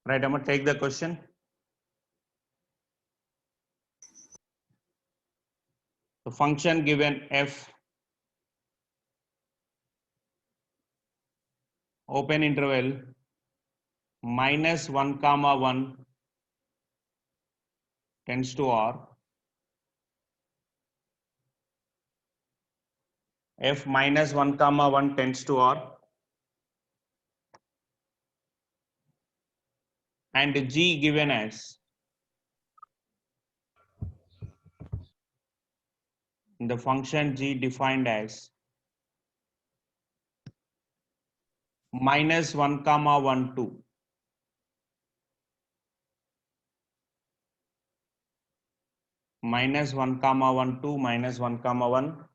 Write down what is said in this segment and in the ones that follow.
Right, I'm going to take the question. The function given f open interval minus 1 comma 1 tends to R, f minus 1 comma 1 tends to R, and g given as the function g defined as minus 1 comma 1 2, minus 1 comma 1 2, minus 1 comma 1,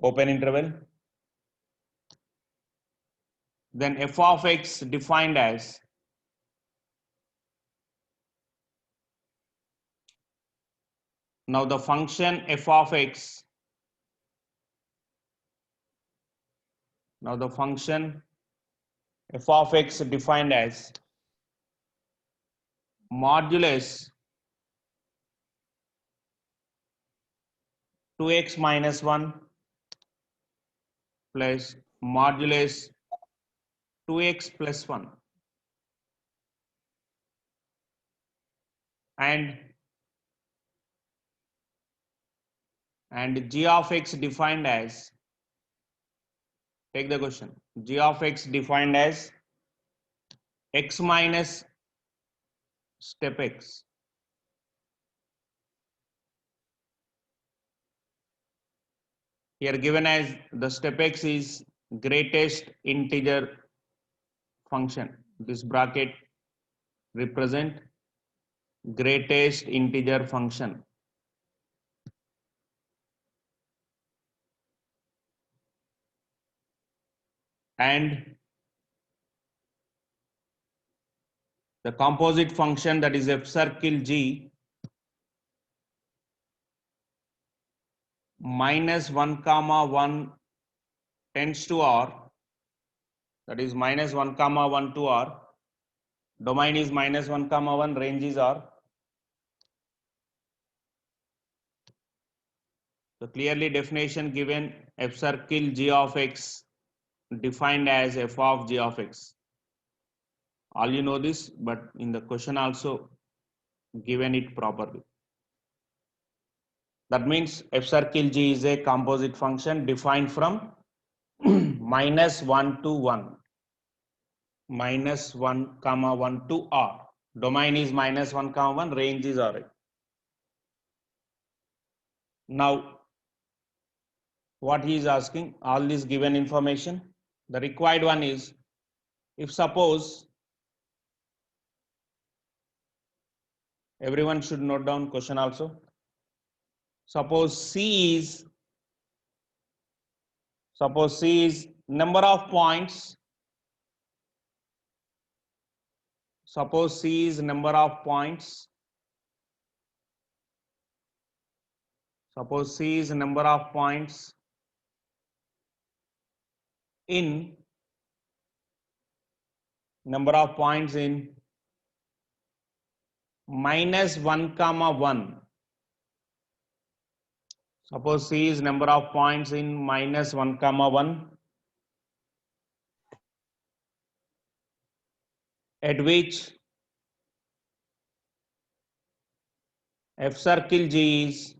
open interval. Then f of x defined as now the function f of x, now the function f of x defined as modulus 2x minus 1 plus modulus 2x plus 1, and g of x defined as, take the question, g of x defined as x minus step x. Here given as the step x is greatest integer function. This bracket represent greatest integer function. And the composite function, that is f circle g minus 1 comma 1 tends to R, that is minus 1 comma 1 to R, domain is minus 1 comma 1, range is R. So clearly definition given, f circle g of x defined as f of g of x. All you know this, but in the question also given it properly. That means f circle g is a composite function defined from minus 1 to 1, minus 1 comma 1 to R. Domain is minus 1 comma 1, range is R. Now, what he is asking, all this given information, the required one is, if suppose, everyone should note down question also. Suppose C is number of points. Suppose C is number of points. Suppose C is number of points in minus 1 comma 1. Suppose C is number of points in minus 1 comma 1, at which f circle g is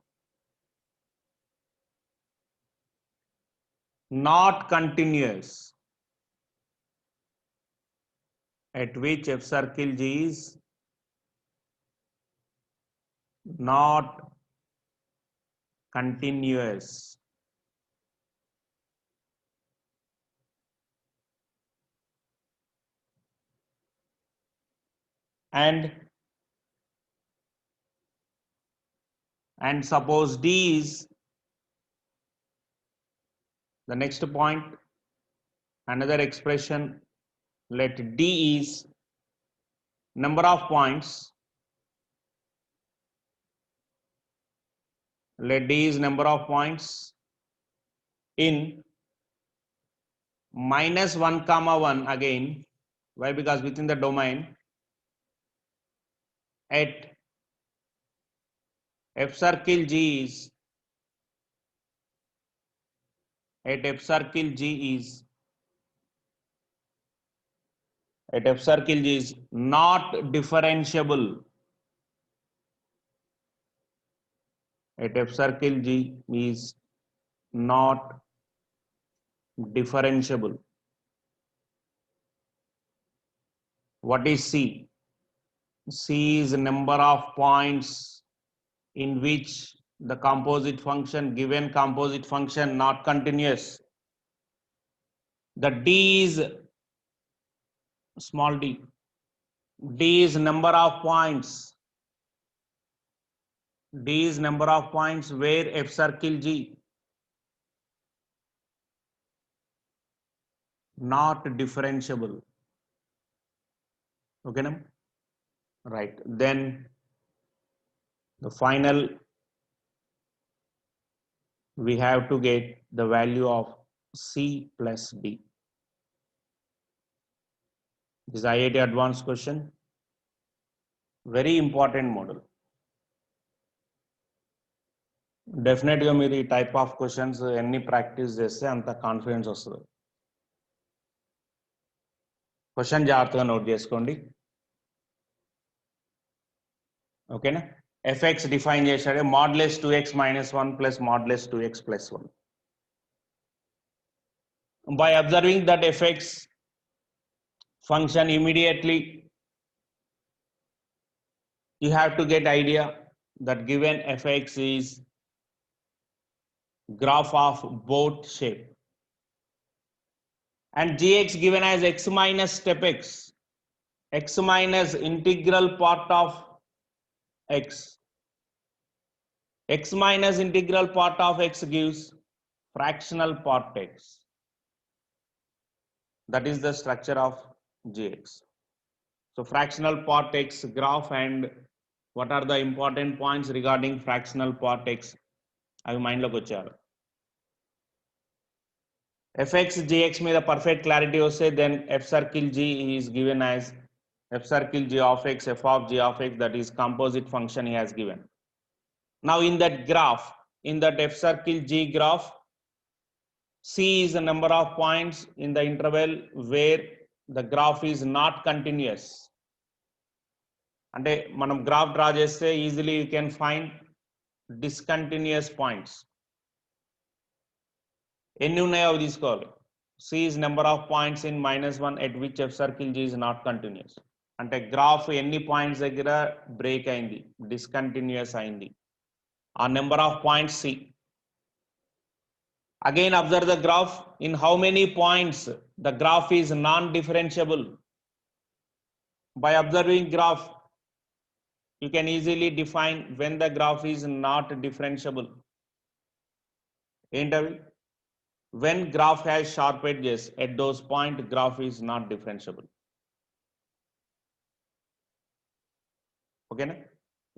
not continuous, at which f circle g is not continuous. And suppose D is the next point, another expression let D is number of points. Let D is number of points in -1, 1 again. Why? Because within the domain at F circle G is at F circle G is at F circle G is not differentiable. At F circle G is not differentiable. What is C? C is number of points in which the composite function, given composite function, not continuous. The D is small d. D is number of points. D is number of points where F circle G not differentiable. Okay, now? Right. Then the final, we have to get the value of C plus D. This IIT advanced question. Very important model. Definitely మీరు ఈ type of questions ఎన్ని practice చేస్తే అంత confidence వస్తుంది. Question జాగ్రత్తగా note చేసుకోండి. ఓకేనా? fx define చేశాడు modulus 2x - 1 plus modulus 2x + 1. By observing that fx function immediately, you have to get idea that given fx is graph of both shape and gx given as x minus step x minus integral part of x minus integral part of x gives fractional part x. That is the structure of gx. So fractional part x graph, and what are the important points regarding fractional part x? అవి మైండ్లోకి వచ్చారు. fx gx మీద perfect clarity వస్తే then f circle g is given as f circle g of x, f of g of x, that is composite function he has given. Now in that graph, in that f circle g graph, c is the number of points in the interval where the graph is not continuous. అంటే మనం graph draw చేస్తే easily you can find discontinuous points. ఎన్ని ఉన్నాయో అవి తీసుకోవాలి. c is number of points in -1 at which f circle g is not continuous. అంటే graph ఎన్ని points దగ్గర బ్రేక్ అయింది, డిస్కంటిన్యూస్ అయింది, ఆ number of points c. Again observe the graph, in how many points the graph is non-differentiable. By observing graph, you can easily define when the graph is not differentiable. When graph has sharp edges, at those points graph is not differentiable. ఓకేనా?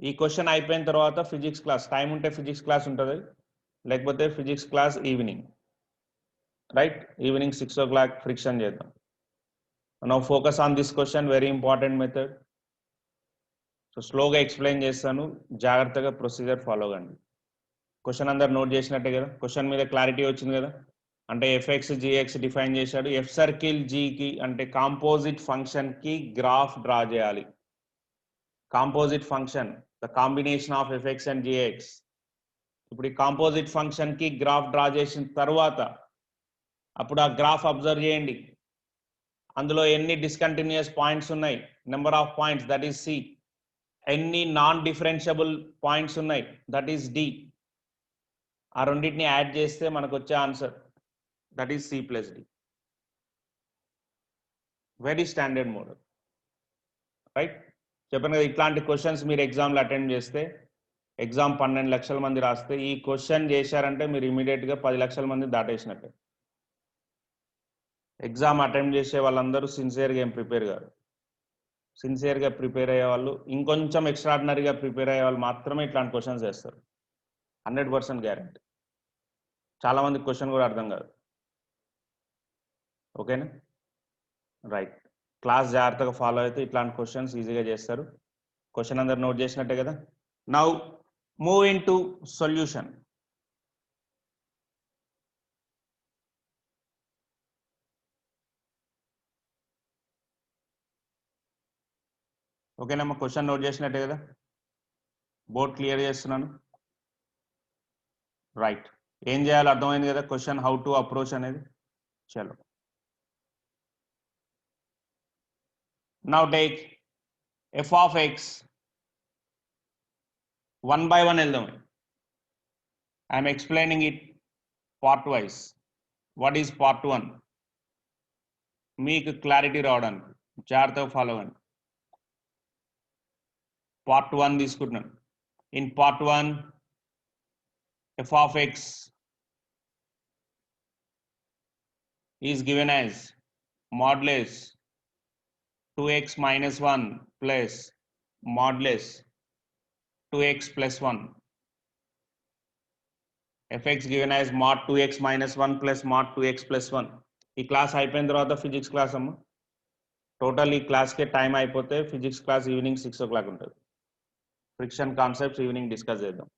ఈ question అయిపోయిన తర్వాత physics class, time ఉంటే physics class ఉంటుంది, లేకపోతే physics class evening, right? Evening 6 o'clock friction చేద్దాం. Now focus on this question, very important method. So స్లోగా explain చేస్తాను, జాగ్రత్తగా ప్రొసీజర్ ఫాలో కండి. క్వశ్చన్ అందరు నోట్ చేసినట్టే కదా? క్వశ్చన్ మీద క్లారిటీ వచ్చింది కదా? అంటే ఎఫ్ఎక్స్ జిఎక్స్ డిఫైన్ చేశాడు. ఎఫ్ సర్కిల్ జికి అంటే కాంపోజిట్ ఫంక్షన్ కి గ్రాఫ్ డ్రా చేయాలి. Composite function, the combination of f x and GX. ఇప్పుడు ఈ కాంపోజిట్ ఫంక్షన్ కి గ్రాఫ్ డ్రా చేసిన తర్వాత అప్పుడు ఆ గ్రాఫ్ అబ్జర్వ్ చేయండి. అందులో ఎన్ని డిస్కంటిన్యూస్ పాయింట్స్ ఉన్నాయి, number of points, that is C. ఎన్ని నాన్ డిఫరెన్షియబుల్ పాయింట్స్ ఉన్నాయి, దట్ ఈస్ డి. ఆ రెండింటిని యాడ్ చేస్తే మనకు వచ్చే answer that is C plus D. Very standard model, right? చెప్పాను కదా, ఇట్లాంటి క్వశ్చన్స్ మీరు ఎగ్జామ్లో అటెండ్ చేస్తే, ఎగ్జామ్ 12 లక్షల మంది రాస్తే ఈ క్వశ్చన్ చేశారంటే మీరు ఇమీడియట్గా 10 లక్షల మంది దాటేసినట్టే. ఎగ్జామ్ అటెంప్ట్ చేసే వాళ్ళందరూ సిన్సియర్గా ఏం ప్రిపేర్ కాదు. సిన్సియర్గా ప్రిపేర్ అయ్యే వాళ్ళు, ఇంకొంచెం ఎక్స్ట్రాడినరీగా ప్రిపేర్ అయ్యే వాళ్ళు మాత్రమే ఇట్లాంటి క్వశ్చన్స్ వేస్తారు. 100% గ్యారెంటీ. చాలా మంది క్వశ్చన్ కూడా అర్థం కాదు. ఓకేనా? రైట్. క్లాస్ జాగ్రత్తగా ఫాలో అయితే ఇట్లాంటి క్వశ్చన్స్ ఈజీగా చేస్తారు. క్వశ్చన్ అందరు నోట్ చేసినట్టే కదా. Now move in to solution. ఓకేనమ్మా, క్వశ్చన్ నోట్ చేసినట్టే కదా. బోర్డ్ క్లియర్ చేస్తున్నాను. రైట్. ఏం చేయాలో అర్థమైంది కదా. క్వశ్చన్ హౌ టు అప్రోచ్ అనేది. చలో, now take f of x. 1 by 1 వెళ్దాం. I am explaining it part wise. What is part 1? మీకు క్లారిటీ రావడానికి జాగ్రత్తగా ఫాలో అవ్వండి. పార్ట్ 1 తీసుకుంటున్నాను. In part 1 f of x is given as modulus 2x minus 1 plus modulus 2x plus 1. fx given as mod 2x minus 1 plus mod 2x plus 1. ఈ class అయిపోయిన తర్వాత physics class అమ్మ. Total ఈ క్లాస్కే time అయిపోతే physics class evening 6 o'clock ఉంటుంది. Friction concepts evening discuss చేద్దాం.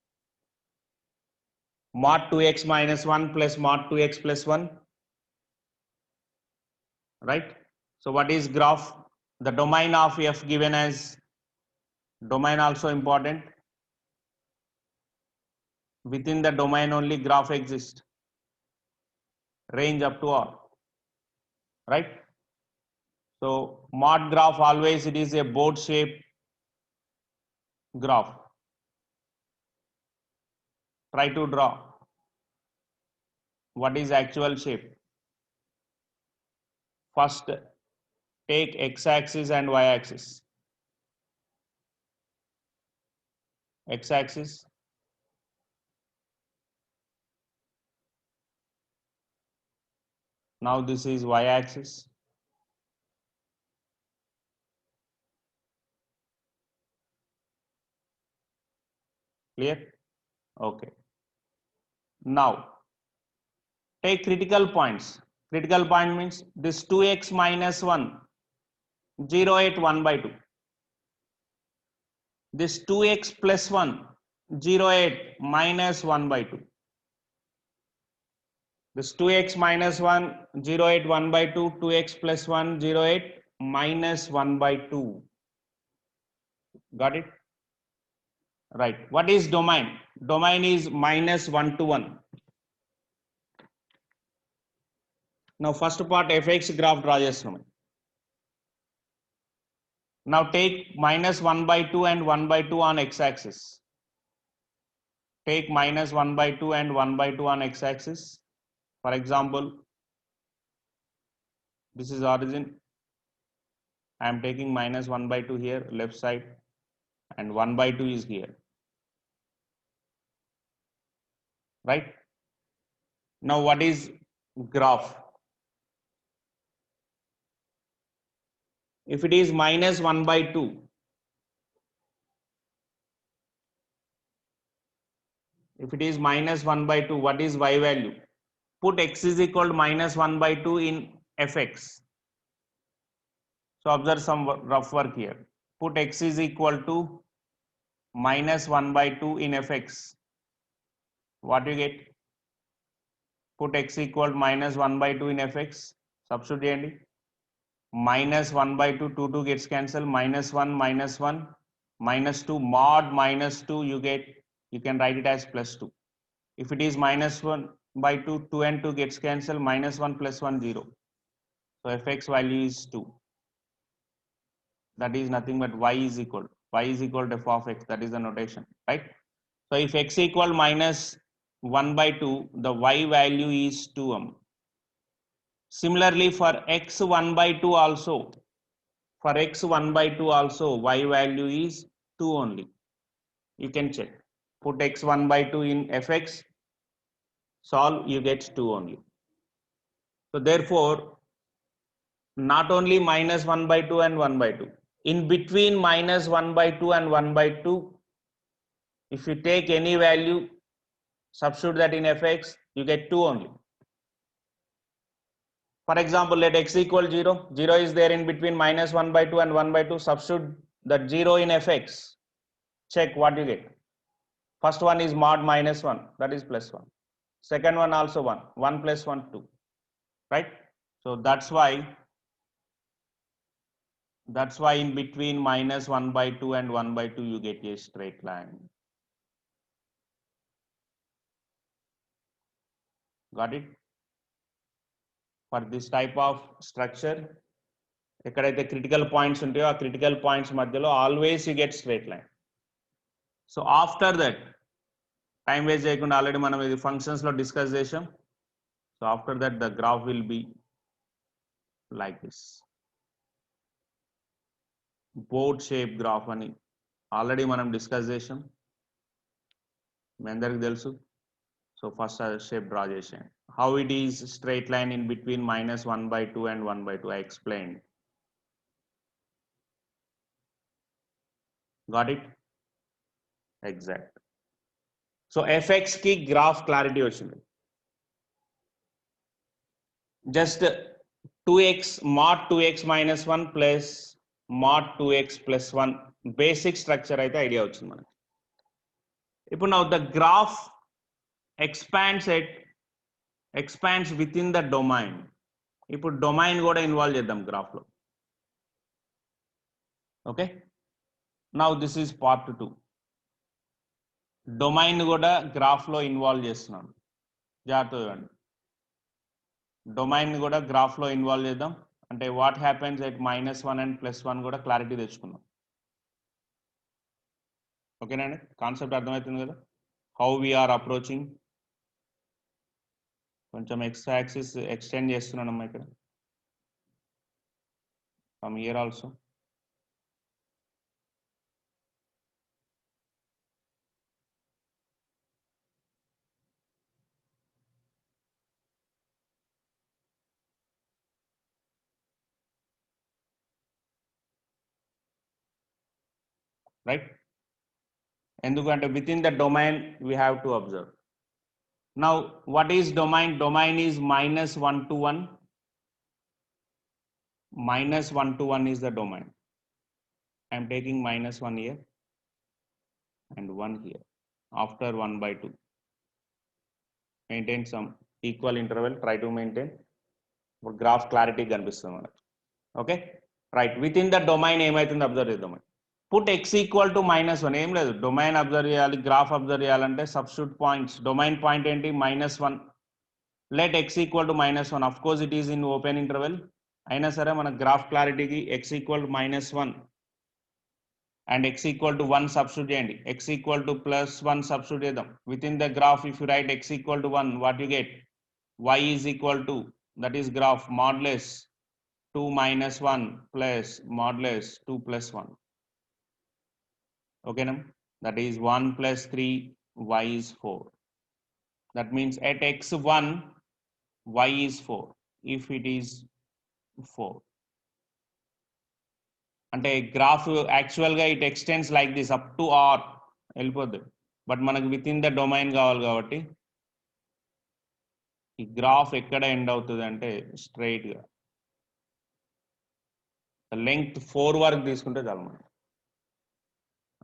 mod 2x minus 1 plus mod 2x plus 1. Right? So what is graph? The domain of f given as, domain also important. Within the domain only graph exists. Range up to R. Right? So mod graph always it is a board shape graph. Try to draw. What is actual shape? First take x-axis and y-axis. X-axis, now this is y-axis. Clear? Okay. Now take critical points. Critical point means this 2x minus 1, 0, 8, 1 by 2. This 2x plus 1, 0, 8 minus 1 by 2. This 2x minus 1, 0, 8, 1 by 2, 2x plus 1, 0, 8 minus 1 by 2. Got it? Right. What is domain? Domain is minus 1 to 1. Now first part fx graph draw చేస్తున్నాం. Now take minus 1 by 2 and 1 by 2 on x-axis. Take minus 1 by 2 and 1 by 2 on x-axis. For example, this is origin. I am taking minus 1 by 2 here, left side, and 1 by 2 is here. Right? Now what is graph? If it is minus 1 by 2, if it is minus 1 by 2, what is y value? Put x is equal to minus 1 by 2 in fx. So observe some rough work here. Put x is equal to minus 1 by 2 in fx. What you get? Put x equal to minus 1 by 2 in fx. Substitute minus 1 by 2, 2 gets cancelled, minus 1, minus 2, mod minus 2 you get, you can write it as plus 2. If it is minus 1 by 2, 2 and 2 gets cancelled, minus 1 plus 1, 0. So fx value is 2. That is nothing but y is equal to f of x. That is the notation, right? So if x equal minus 1 by 2, the y value is 2. Similarly for x 1 by 2 also, for x 1 by 2 also, y value is 2 only. You can check. Put x 1 by 2 in fx, solve, you get 2 only. So therefore not only minus 1 by 2 and 1 by 2. In between minus 1 by 2 and 1 by 2, if you take any value, substitute that in fx, you get 2 only. For example, let x equal 0. 0 is there in between minus 1 by 2 and 1 by 2. Substitute that 0 in fx. Check what you get. First one is mod minus 1, that is plus 1. Second one also 1. 1 plus 1, 2. Right? So that's why in between minus 1 by 2 and 1 by 2 you get a straight line. Got it? For this type of structure, ఎక్కడైతే critical points ఉంటాయో ఆ critical points మధ్యలో always you get straight line. So after that time waste చేయకుండా already మనం ఇది functions లో discuss చేసాం. So after that the graph will be like this. Board shape graph అని ఆల్రెడీ మనం డిస్కస్ చేసాం, మీ అందరికి తెలుసు. సో ఫస్ట్ షేప్ డ్రా చేసాం. How it is straight line in between minus 1 by 2 and 1 by 2, I explained. Got it? Exact. So fx ki graph clarity ochindi. Just 2x mod 2x minus 1 plus mod 2x plus 1 basic structure aithe idea ochindi manaki. Ipudu now the graph expands within the domain. ఇప్పుడు domain కూడా involve చేద్దాం graph లో. Okay, now this is part 2. Domain కూడా graph లో involve చేస్తున్నాను, జాగ్రత్తగా చూడండి. Domain కూడా గ్రాఫ్ లో ఇన్వాల్వ్ చేద్దాం. అంటే వాట్ హ్యాపెన్స్ ఎట్ -1 అండ్ +1 కూడా క్లారిటీ తెచ్చుకుందాం. ఓకేనండి, కాన్సెప్ట్ అర్థమవుతుంది కదా, హౌ వీఆర్ అప్రోచింగ్. కొంచెం x యాక్సిస్ ఎక్స్టెండ్ చేస్తున్నానమ్మా ఇక్కడ, ఫ్రమ్ హియర్ ఆల్సో. Right? ఎందుకంటే with in the domain we have to observe. Now what is domain? Domain is -1 to 1. -1 to 1 is the domain. I am taking -1 here and 1 here after 1 by 2. Maintain some equal interval, try to maintain. But graph clarity కనిపిస్తుంది మనకు. Okay right, within the domain ఏమైతుంది observe చేద్దాం. Put x equal to -1. ఏం లేదు, domain observe చేయాలి, graph observe చేయాలంటే substitute points. Domain point ఏంటి? -1. Let x equal to -1. Of course it is in open interval. అయినా సరే మన గ్రాఫ్ క్లారిటీకి x equal to -1 and x equal to 1 substitute చేయండి. x ఈక్వల్ టు +1 సబ్స్టిట్యూట్ చేద్దాం. Within the graph if you right x equal to 1, what you get? y is equal to, that is graph modulus 2 - 1 plus modulus 2 + 1. Okay, that is 1 plus 3, y is 4. That means at x1 y is 4 if it is 4. అంటే graph actual గా it extends like this up to r వెళ్ళిపోద్ది. But మనకు within the domain కావాలి కాబట్టి ఈ graph ఎక్కడ end అవుతుంది అంటే స్ట్రైట్ గా లెంగ్త్ 4 వరకు తీసుకుంటే చాలు మనకి.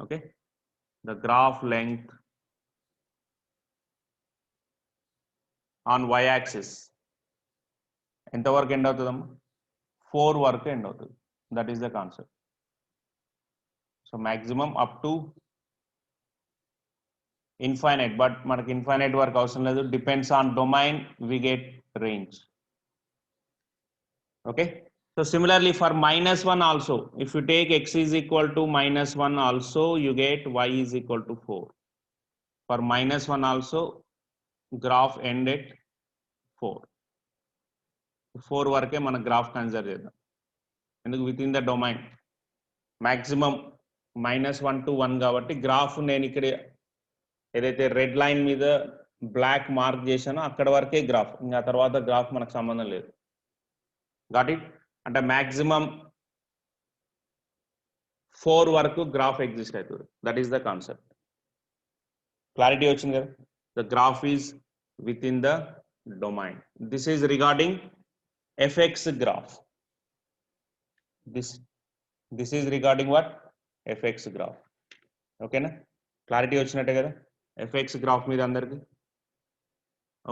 Okay, the graph length on y-axis ఎంతవరకు ఎండ్ అవుతుందమ్మా? 4 వరకు ఎండ్ అవుతుంది. That is the concept. So maximum up to infinite, but మనకి ఇన్ఫైనైట్ వరకు అవసరం లేదు. Depends on domain we get range. Okay, so similarly for -1 also, if you take x is equal to -1 also, you get y is equal to 4. For -1 also, graph end at 4. 4 వరకే మన graph consider చేద్దాం. ఎందుకు? With in the domain maximum -1 to 1 కాబట్టి graph నేను ఇక్కడ ఏదైతే red line మీద black mark చేశానో అక్కడ వరకే గ్రాఫ్, ఇంకా తర్వాత గ్రాఫ్ మనకు సంబంధం లేదు. Got it? అంటే మాక్సిమం 4 వరకు గ్రాఫ్ ఎగ్జిస్ట్ అవుతుంది. That is the concept. Clarity వచ్చింది కదా? The graph is within the domain. This is regarding F X graph. This is regarding what? F X graph. ఓకేనా? క్లారిటీ వచ్చినట్టే కదా ఎఫ్ఎక్స్ గ్రాఫ్ మీద అందరికి?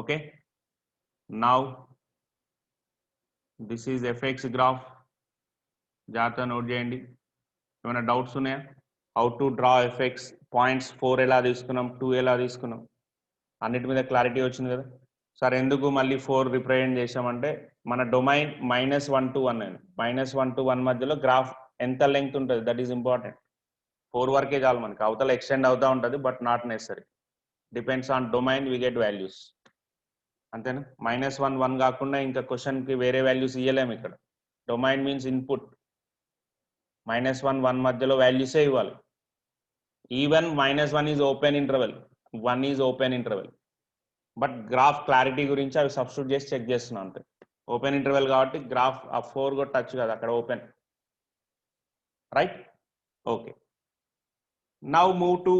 Okay, now this is F X graph. జాగ్రత్త note చేయండి. ఏమైనా డౌట్స్ ఉన్నాయా? How to draw F X points 4 ఎలా తీసుకున్నాం, 2 ఎలా తీసుకున్నాం, అన్నిటి మీద క్లారిటీ వచ్చింది కదా? సార్ ఎందుకు మళ్ళీ 4 రిప్రజెంట్ చేసామంటే మన డొమైన్ -1 to 1 అని. -1 to 1 మధ్యలో గ్రాఫ్ ఎంత లెంగ్త్ ఉంటుంది, దట్ ఈస్ ఇంపార్టెంట్. 4 వరకే చాలు మనకి, అవతల ఎక్స్టెండ్ అవుతూ ఉంటుంది but not necessary. Depends on domain we get values. అంతేనా? -1 1 కాకుండా ఇంకా క్వశ్చన్కి వేరే వాల్యూస్ ఇవ్వలేము ఇక్కడ. Domain means input. -1 1 మధ్యలో వాల్యూసే ఇవ్వాలి. Even -1 is open interval, 1 is open interval. But graph clarity గురించి అవి సబ్స్టిట్యూట్ చేసి చెక్ చేస్తున్నాం అంతే. ఓపెన్ ఇంటర్వెల్ కాబట్టి గ్రాఫ్ ఆ 4 కూడా టచ్ కాదు, అక్కడ open. Right? Okay, now move to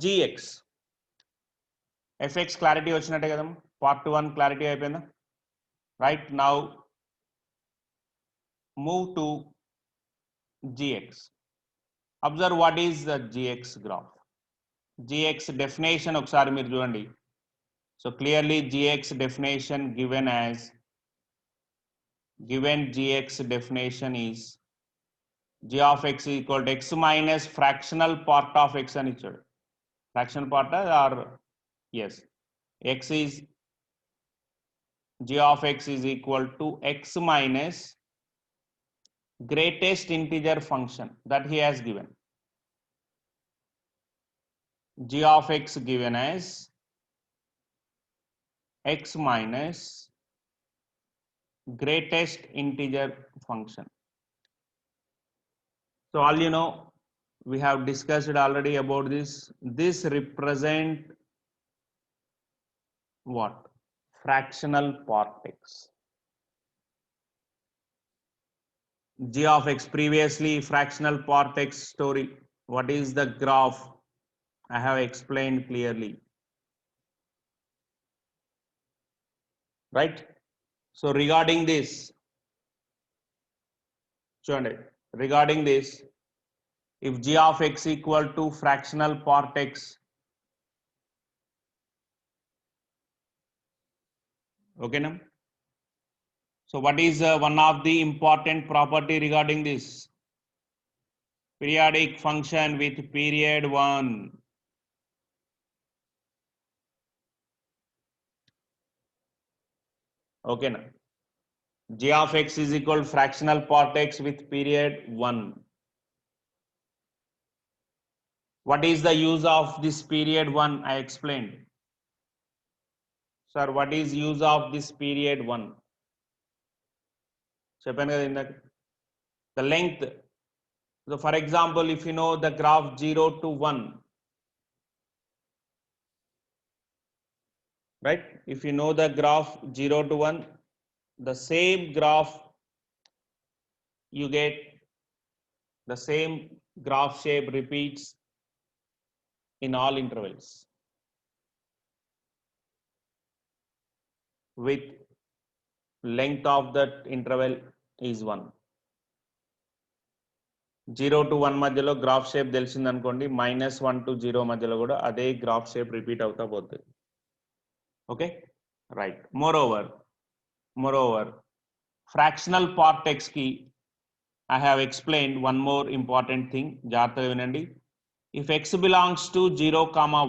G X. F X clarity వచ్చినట్టే కదమ్మా? పార్ట్ 1 క్లారిటీ అయిపోయిందా? Right, now move to gx. Observe what is the gx graph. gx definition ఒకసారి మీరు చూడండి. So clearly gx definition given gx definition is g of x is equal to x minus fractional part of x అని ఇచ్చాడు. Fractional part or yes, x is g of x is equal to x minus greatest integer function that he has given. G of x given as x minus greatest integer function. So all you know, we have discussed already about this. This represent what? Fractional part x. G of x, previously fractional part x story. What is the graph? I have explained clearly. Right? So regarding this, regarding this, if g of x equal to fractional part x, okay now? So what is one of the important property regarding this? Periodic function with period 1. Okay now? G of x is equal to fractional part x with period 1. What is the use of this period 1? I explained. Sir, what is use of this period 1? The length. So for example, if you know the graph 0 to 1, right? If you know the graph 0 to 1, the same graph you get, the same graph shape repeats in all intervals with length of that interval is 1. 0 to 1 మధ్యలో graph shape తెలిసింది అనుకోండి, -1 to 0 మధ్యలో కూడా అదే graph shape repeat అవుతా పోతుంది. Okay, right. Moreover fractional part x కి I have explained one more important thing. జాగ్రత్తగా వినండి. If x belongs to 0,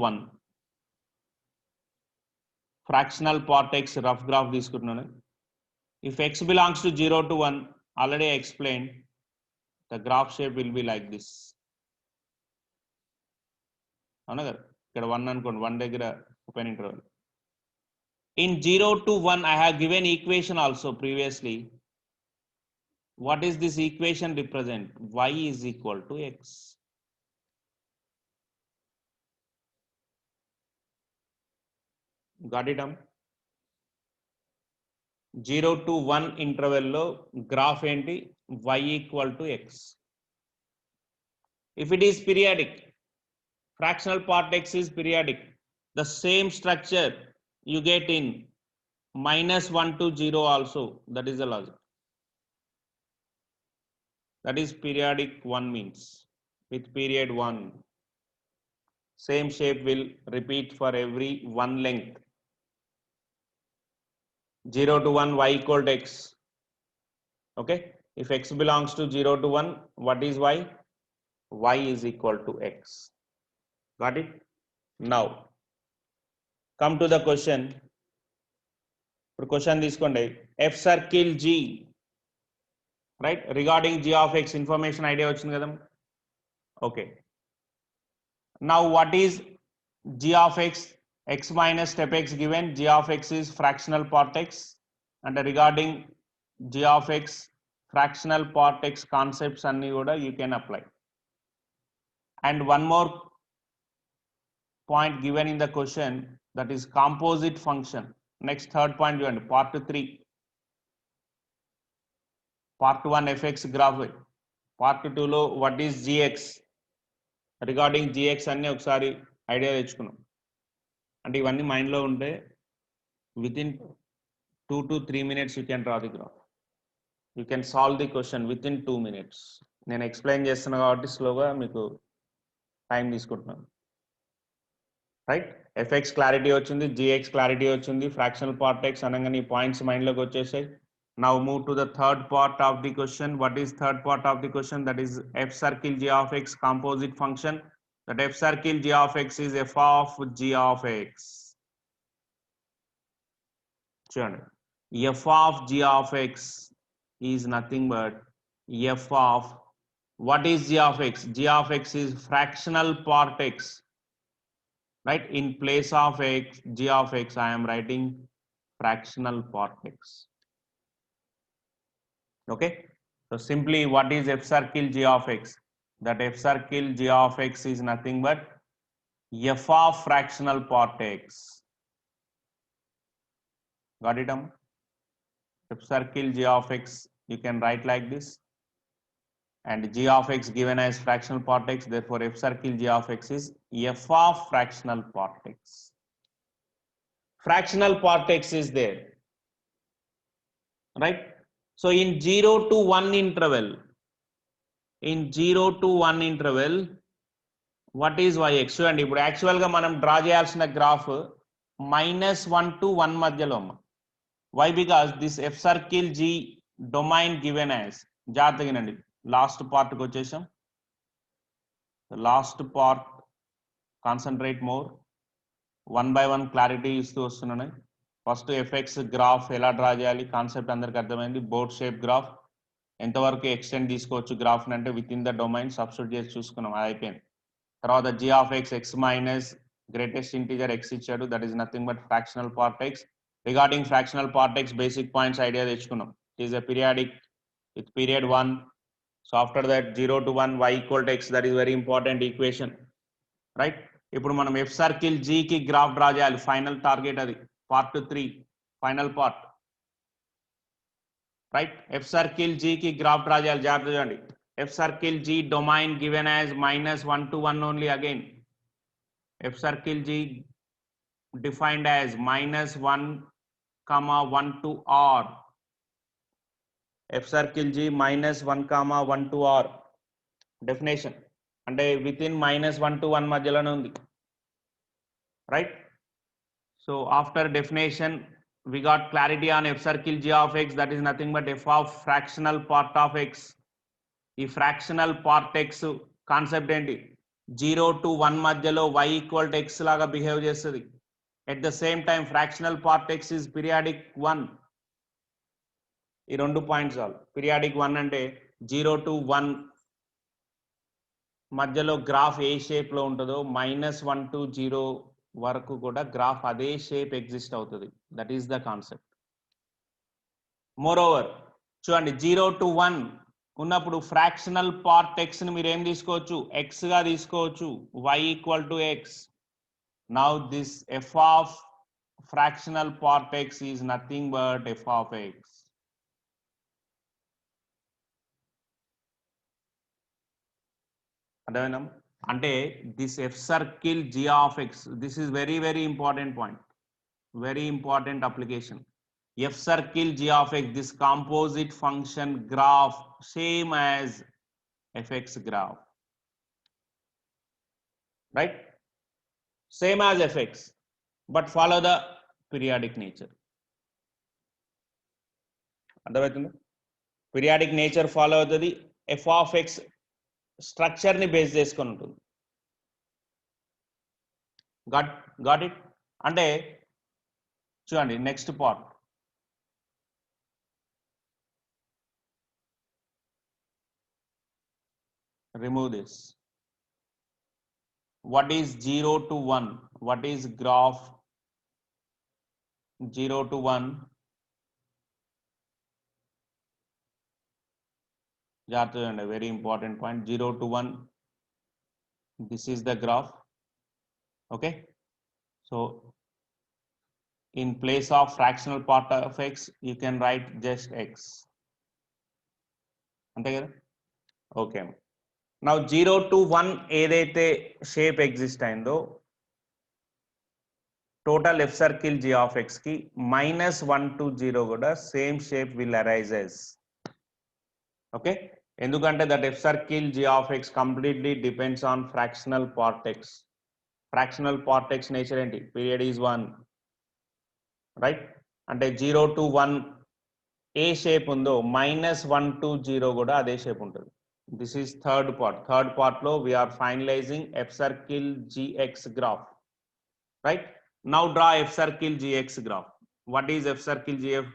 1, fractional part x rough graph తీసుకుంటున్నాను. If x belongs to 0 to 1, already I explained, the graph shape will be like this. అవునా కదా? ఇక్కడ 1 అనుకోండి, 1 దగ్గర open interval. In 0 to 1, I have given equation also previously. What is this equation represent? Y is equal to x. Got it? 0 to 1 interval లో graph ఏంటి y equal to x. If it is periodic, fractional part x is periodic, the same structure you get in -1 to 0 also. That is the logic. That is periodic 1 means. With period 1, same shape will repeat for every one length. 0 to 1 y equal to x. Okay, if x belongs to 0 to 1, what is y? Y is equal to x. Got it? Now come to the question. For question తీసుకోండి, f circle g, right? Regarding g of x information idea వచ్చింది కదా. Okay, now what is g of x? X minus step x given, g of x is fractional part x, and regarding g of x fractional part x concepts అన్ని కూడా you can apply. And one more point given in the question, that is composite function. Next third point you want part 3, part 1 fx graph, part 2 లో what is gx, regarding gx అన్ని ఒకసారి idea తెచ్చుకున్నాం. అంటే ఇవన్నీ mind లో ఉంటే within 2 to 3 minutes you can draw the graph. You can solve the question within 2 minutes. నేను explain చేస్తున్నా కాబట్టి స్లోగా మీకు టైం తీసుకుంటున్నాను. రైట్, fx క్లారిటీ వచ్చింది, gx క్లారిటీ వచ్చింది, ఫ్రాక్షనల్ పార్ట్ x అనగానే ఈ పాయింట్స్ మైండ్ లోకి వచ్చేసాయి. Now move to the third part of the question. What is third part of the question? That is f circle g of x composite function. That f circle g of x is f of g of x. చూడండి, f of g of x is nothing but f of, what is g of x? G of x is fractional part x. Right, in place of x, g of x, I am writing fractional part x. Okay, so simply what is f circle g of x? That f circle g of x is nothing but f of fractional part x. Got it? F circle g of x you can write like this, and g of x given as fractional part x, therefore f circle g of x is f of fractional part x. Fractional part x is there, right? So in 0 to 1 interval, in 0 to 1 interval, what is yx? చూడండి, ఇప్పుడు actual గా మనం draw చేయాల్సిన graph -1 to 1 మధ్యలో. Why? Because this f circle g domain given as, జాగ్రత్తగానండి last part కి వచ్చేసాం. Last part concentrate more, 1 by 1 clarity ఇస్తూ వస్తున్నాను. ఫస్ట్ ఎఫ్ఎక్స్ గ్రాఫ్ ఎలా డ్రా చేయాలి కాన్సెప్ట్ అందరికి అర్థమైంది. బోర్డ్ షేప్ గ్రాఫ్ ఎంతవరకు ఎక్స్టెండ్ తీసుకోవచ్చు గ్రాఫ్ అంటే within the domain substitute చేసి చూసుకున్నాం, అది అయిపోయింది. తర్వాత g of x, x minus greatest integer x ఇచ్చాడు, that is nothing but fractional part x. Regarding fractional part x basic points idea తెచ్చుకున్నాం. It is a periodic with period 1. So after that 0 to 1 y equal to x, that is very important equation, right? ఇప్పుడు మనం f circle g కి graph draw చేయాలి, final target అది, part 3 final part, right? f circle g కి graph draw చేయాలి, జాగ్రత్త చూడండి. f circle g domain given as -1 to 1 only. Again f circle g defined as -1, 1 to r. f circle g -1, 1 to r definition అంటే with in -1 to 1 మధ్యలోనే ఉంది, right? So after definition we got clarity on f circle g of x, that is nothing but f of fractional part of x. ఈ fractional part x concept ఏంటి? 0 to 1 మధ్యలో y equal to x లాగా behave చేస్తుంది. At the same time fractional part x is periodic 1. ఈ రెండు points చాలు. Periodic 1 అంటే 0 to 1 మధ్యలో గ్రాఫ్ ఏ షేప్ లో ఉంటుందో -1 to 0 వరకు కూడా గ్రాఫ్ అదే షేప్ ఎగ్జిస్ట్ అవుతుంది. That is the concept. More over చూడండి, 0 to 1 ఉన్నప్పుడు ఫ్రాక్షనల్ పార్ట్ x ని మీరు ఏం తీసుకోవచ్చు? x గా తీసుకోవచ్చు, y equal to x. Now this f of fractional part x is nothing but f of x. అంటే this f circle g of x, this is very important point, very important application. F circle g of x, this composite function graph same as fx graph, right? Same as fx, but follow the periodic nature. అర్థమవుతుందా? Periodic nature follow అవుతుంది, f of x structure ని base చేసుకొని ఉంటుంది. got it? అంటే చూడండి next part, remove this. What is 0 to 1? What is graph 0 to 1? Very important point. 0 to 1, this is the graph. Okay, so in place of fractional part of x, you can write just x. ante kada? Okay, now 0 to 1 ఏదైతే shape exist అయిందో total f circle g of x కి -1 to 0 కూడా same shape will arises. Okay, ఎందుకంటే that f circle g of x completely depends on fractional part x. Fractional part x nature ఏంటి? Period is 1, right? అంటే 0 to 1 A shape ఉందో -1 to 0 కూడా అదే shape ఉంటుంది. This is third part. Third part lo we are finalizing f circle gx graph, right? Now draw f circle gx graph. What is f circle gx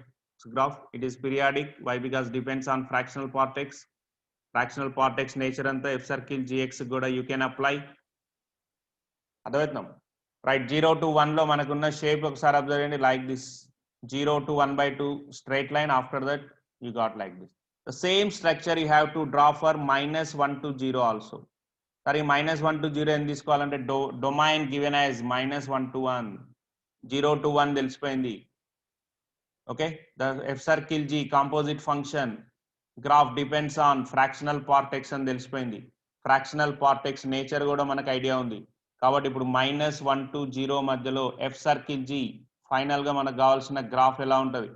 graph? It is periodic. Why? Because depends on fractional part x. Fractional part x nature anta f circle gx kuda you can apply. అర్థమవుతుందా? Right, 0 to 1 లో మనకున్న shape ఒకసారి observe చేయండి, like this. 0 to 1/2 straight line, after that you got like this. The same structure you have to draw for -1 to 0 also. Sorry, -1 to 0 అని తీసుకోవాలంటే domain given as -1 to 1, 0 to 1 తెలిసిపోయింది. Okay, the f circle g composite function graph depends on fractional part x అని తెలిసిపోయింది. Fractional part x nature కూడా మనకు idea ఉంది కాబట్టి ఇప్పుడు -1 to 0 మధ్యలో f circle g ఫైనల్ గా మనకు కావాల్సిన గ్రాఫ్ ఎలా ఉంటుంది?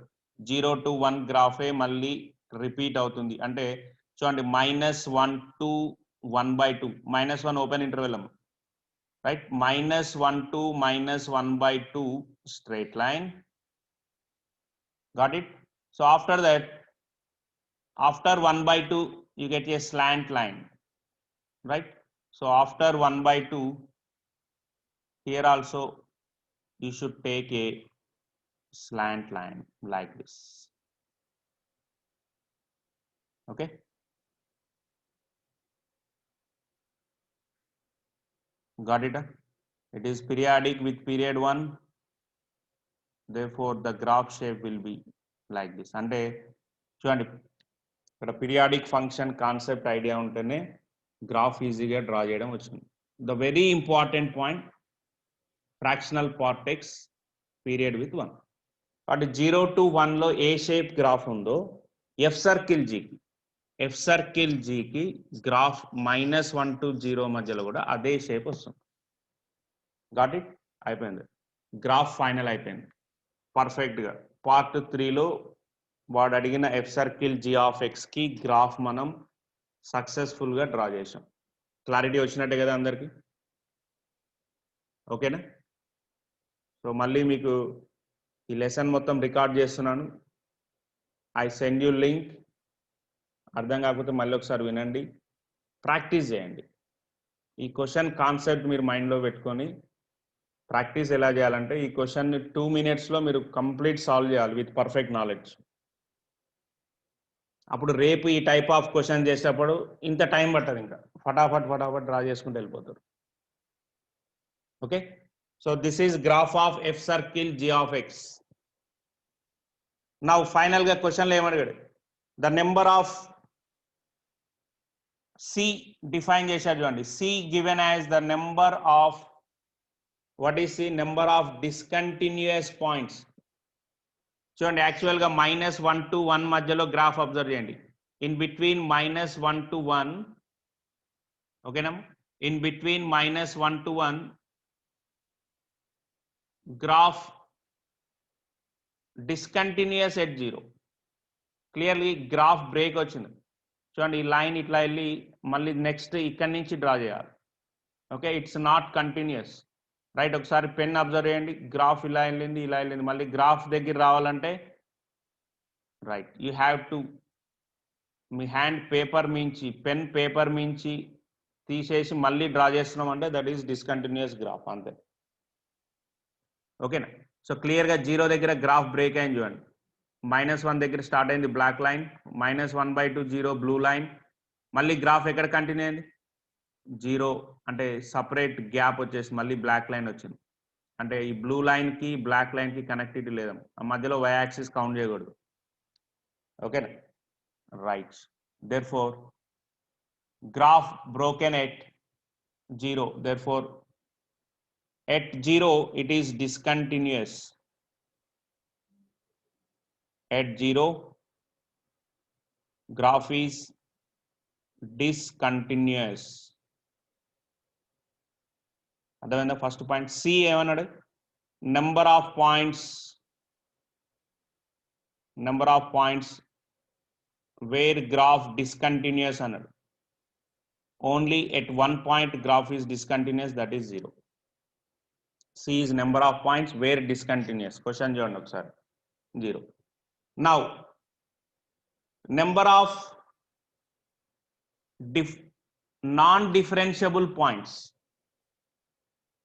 0 to 1 గ్రాఫే మళ్ళీ రిపీట్ అవుతుంది. అంటే చూడండి -1 to 1/2, -1 open interval, right? -1 to -1/2 straight line. Got it? So after that, after 1/2 you get a slant line, right? So after 1/2 here also you should take a slant line like this. Okay, got it? It is periodic with period 1, therefore the graph shape will be like this. అంటే చూడండి ఇక్కడ periodic function concept idea ఉంటేనే గ్రాఫ్ ఈజీగా draw చేయడం వచ్చింది. The very important point, fractional part x period with 1. కాబట్టి 0 to 1 లో ఏ షేప్ గ్రాఫ్ ఉందో ఎఫ్ సర్కిల్ జీకి గ్రాఫ్ -1 to 0 మధ్యలో కూడా అదే షేప్ వస్తుంది. Got it? అయిపోయింది, గ్రాఫ్ ఫైనల్ అయిపోయింది పర్ఫెక్ట్గా. పార్ట్ 3లో వాడు అడిగిన ఎఫ్ సర్కిల్ జీ ఆఫ్ ఎక్స్కి గ్రాఫ్ మనం సక్సెస్ఫుల్గా డ్రా చేసాం. క్లారిటీ వచ్చినట్టే కదా అందరికీ? ఓకేనా? సో మళ్ళీ మీకు ఈ లెసన్ మొత్తం రికార్డ్ చేస్తున్నాను. I send you link. అర్థం కాకపోతే మళ్ళీ ఒకసారి వినండి, ప్రాక్టీస్ చేయండి. ఈ క్వశ్చన్ కాన్సెప్ట్ మీరు మైండ్లో పెట్టుకొని ప్రాక్టీస్ ఎలా చేయాలంటే ఈ క్వశ్చన్ని 2 minutesలో మీరు కంప్లీట్ సాల్వ్ చేయాలి విత్ పర్ఫెక్ట్ నాలెడ్జ్. అప్పుడు రేపు ఈ టైప్ ఆఫ్ క్వశ్చన్ చేసేటప్పుడు ఇంత టైం పట్టదు, ఇంకా ఫటాఫట్ డ్రా చేసుకుంటూ వెళ్ళిపోతారు. Okay, so this is graph of F circle G of x. Now ఫైనల్గా క్వశ్చన్లో ఏమడిగాడు? The number of C define చేశారు చూడండి. C given as the number of what is the number of discontinuous points? చూడండి యాక్చువల్గా -1 to 1 మధ్యలో graph observe చేయండి. In between -1 to 1, ఓకేనా, in between -1 to 1 graph discontinuous at 0. Clearly graph break వచ్చింది. చూడండి ఈ లైన్ ఇట్లా వెళ్ళి మళ్ళీ నెక్స్ట్ ఇక్కడి నుంచి డ్రా చేయాలి. Okay, it's not continuous, right. ఒకసారి పెన్ అబ్జర్వ్ చేయండి, గ్రాఫ్ ఇలా వెళ్ళింది ఇలా వెళ్ళింది, మళ్ళీ గ్రాఫ్ దగ్గర రావాలంటే right you have to me hand paper మించి, పెన్ పేపర్ మించి తీసేసి మళ్ళీ డ్రా చేస్తున్నాం అంటే దట్ ఈస్ డిస్కంటిన్యూస్ గ్రాఫ్, అంతే. ఓకేనా. సో క్లియర్గా 0 దగ్గర గ్రాఫ్ బ్రేక్ అయింది చూడండి. -1 దగ్గర స్టార్ట్ అయింది బ్లాక్ లైన్, -1/2 0 బ్లూ లైన్, మళ్ళీ గ్రాఫ్ ఎక్కడ కంటిన్యూ అయింది 0, అంటే సపరేట్ గ్యాప్ వచ్చేసి మళ్ళీ బ్లాక్ లైన్ వచ్చింది. అంటే ఈ బ్లూ లైన్ కి బ్లాక్ లైన్ కి కనెక్టివిటీ లేదా, ఆ మధ్యలో y యాక్సిస్ కౌంట్ చేయకూడదు. ఓకేనా, right. therefore graph broken at 0, therefore at 0 it is discontinuous. At 0 graph is discontinuous. అర్థమైందా ఫస్ట్ పాయింట్. సి ఏమన్నాడు, number of points where graph discontinuous అన్నాడు. Only at 1 point graph is discontinuous, that is 0. C is number of points where discontinuous. Question చూడండి ఒకసారి, 0. Now number of non-differentiable points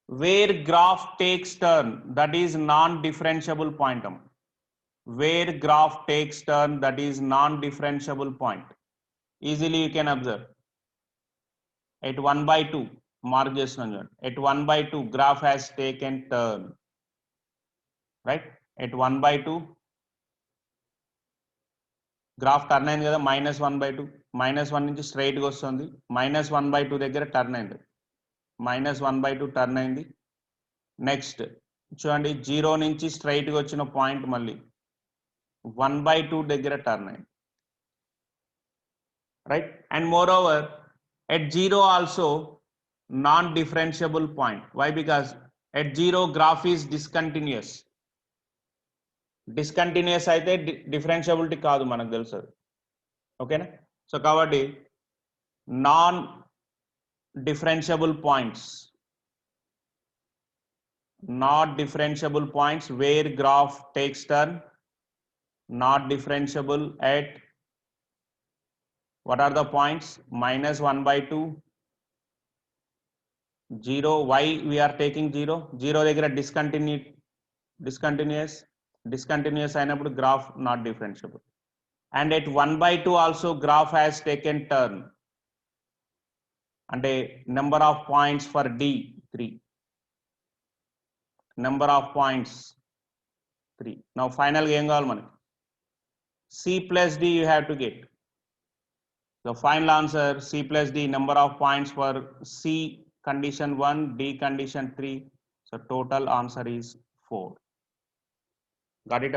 where graph takes turn, that is non-differentiable point. Where graph takes turn, that is non-differentiable point. Easily you can observe at 1/2 mark చేస్తున్నాను. At 1/2 graph has taken turn, right? At 1/2 graph turn అయింది కదా, -1/2, -1 నుంచి స్ట్రైట్గా వస్తుంది, -1/2 దగ్గర turn అయింది, -1/2 turn అయింది. Next చూడండి 0 నుంచి స్ట్రైట్గా వచ్చిన పాయింట్ మళ్ళీ 1/2 దగ్గర టర్న్ అయింది, right. And moreover at 0 also non differentiable point. Why? Because at 0 graph is discontinuous. Discontinuous అయితే డిఫరెన్షియబిలిటీ కాదు, మనకు తెలుసు. ఓకేనా. సో కాబట్టి non differentiable points, not differentiable points where graph takes turn, not differentiable at, what are the points? -1/2, 0. Why we are taking 0? 0 దగ్గర discontinuous అయినప్పుడు graph not differentiable. And at 1/2 also graph has taken turn, అంటే number of points for D 3, number of points 3. Now final ఏం కావాలి మనకి? C plus D you have to get. The final answer C plus D, number of points for C condition 1, D condition 3. So total answer is 4. Got it?